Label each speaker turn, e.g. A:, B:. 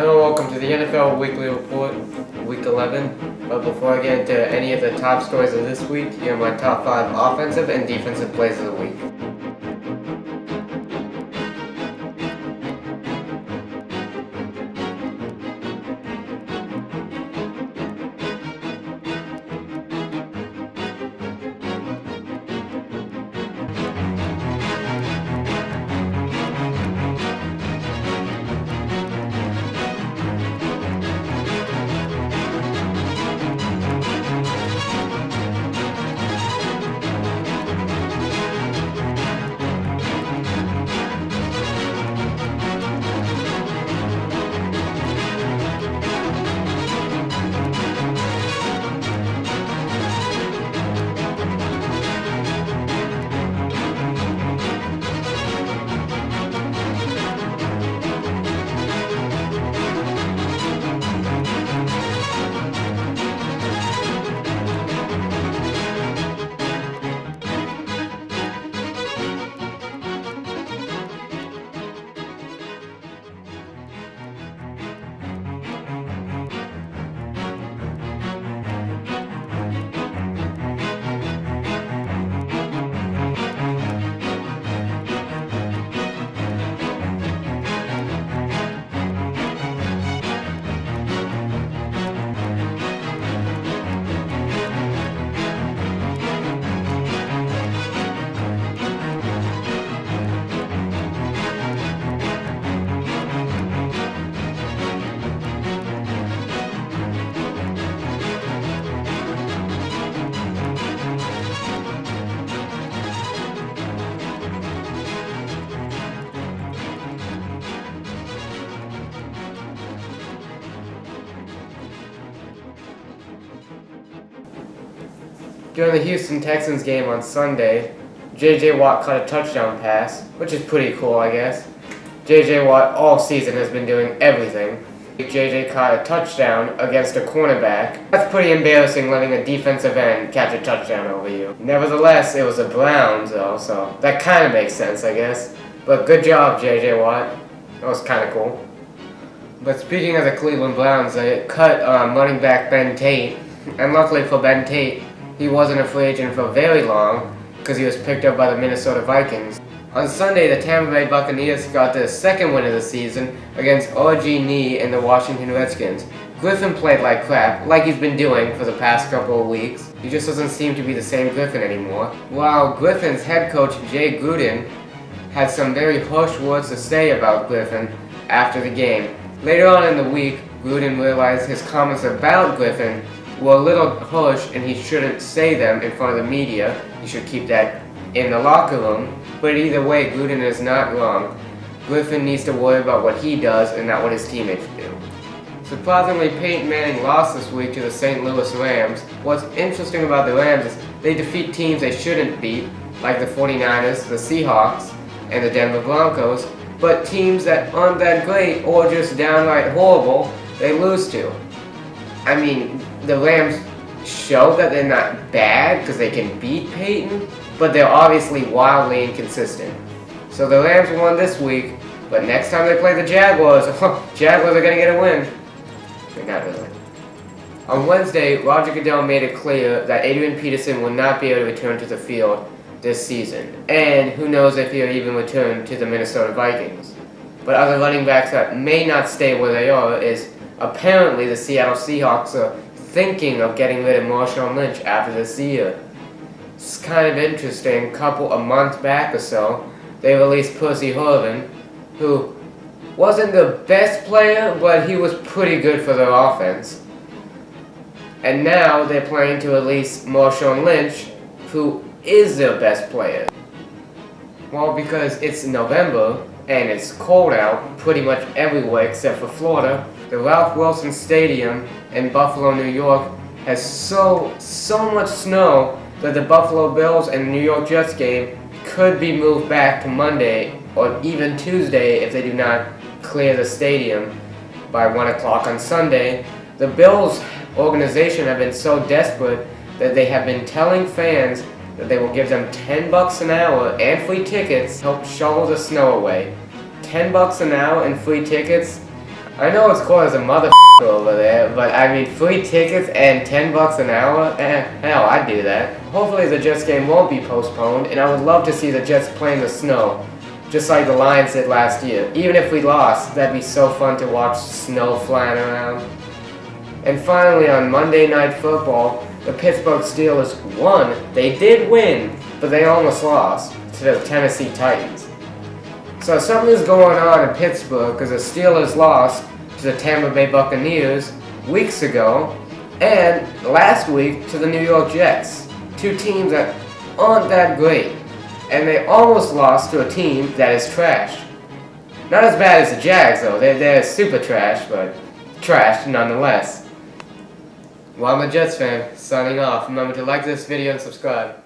A: Hello, welcome to the NFL Weekly Report, Week 11. But before I get into any of the top stories of this week, here are my top 5 offensive and defensive plays of the week. During the Houston Texans game on Sunday, J.J. Watt caught a touchdown pass, which is pretty cool, I guess. J.J. Watt all season has been doing everything. J.J. caught a touchdown against a cornerback. That's pretty embarrassing letting a defensive end catch a touchdown over you. Nevertheless, it was the Browns though, so that kind of makes sense, I guess. But good job, J.J. Watt. That was kind of cool. But speaking of the Cleveland Browns, they cut running back Ben Tate. And luckily for Ben Tate, he wasn't a free agent for very long because he was picked up by the Minnesota Vikings. On Sunday, the Tampa Bay Buccaneers got their second win of the season against RG3 and the Washington Redskins. Griffin played like crap, like he's been doing for the past couple of weeks. He just doesn't seem to be the same Griffin anymore. While Griffin's head coach, Jay Gruden, had some very harsh words to say about Griffin after the game. Later on in the week, Gruden realized his comments about Griffin were a little harsh and he shouldn't say them in front of the media. He should keep that in the locker room. But either way, Gruden is not wrong. Griffin needs to worry about what he does and not what his teammates do. Surprisingly, Peyton Manning lost this week to the St. Louis Rams. What's interesting about the Rams is they defeat teams they shouldn't beat, like the 49ers, the Seahawks, and the Denver Broncos. But teams that aren't that great or just downright horrible, they lose to. I mean, the Rams show that they're not bad because they can beat Peyton, but they're obviously wildly inconsistent. So the Rams won this week, but next time they play the Jaguars, Jaguars are going to get a win. They're not really. On Wednesday, Roger Goodell made it clear that Adrian Peterson will not be able to return to the field this season, and who knows if he'll even return to the Minnesota Vikings. But other running backs that may not stay where they are is apparently the Seattle Seahawks are thinking of getting rid of Marshawn Lynch after this year. It's kind of interesting. A month back or so, they released Percy Harvin, who wasn't the best player, but he was pretty good for their offense. And now they're planning to release Marshawn Lynch, who is their best player. Well, because it's November and it's cold out pretty much everywhere except for Florida, the Ralph Wilson Stadium in Buffalo, New York has so much snow that the Buffalo Bills and New York Jets game could be moved back to Monday or even Tuesday if they do not clear the stadium by 1 o'clock on Sunday. The Bills organization have been so desperate that they have been telling fans that they will give them $10 an hour and free tickets to help shovel the snow away. $10 an hour and free tickets? I know it's cold as a mother over there, but I mean, free tickets and $10 an hour? Hell, I'd do that. Hopefully the Jets game won't be postponed, and I would love to see the Jets play in the snow, just like the Lions did last year. Even if we lost, that'd be so fun to watch snow flying around. And finally, on Monday Night Football, the Pittsburgh Steelers won. They did win, but they almost lost to the Tennessee Titans. So something's going on in Pittsburgh because the Steelers lost to the Tampa Bay Buccaneers weeks ago, and last week to the New York Jets. Two teams that aren't that great, and they almost lost to a team that is trash. Not as bad as the Jags though, they're super trash, but trash nonetheless. Well, I'm a Jets fan, signing off. Remember to like this video and subscribe.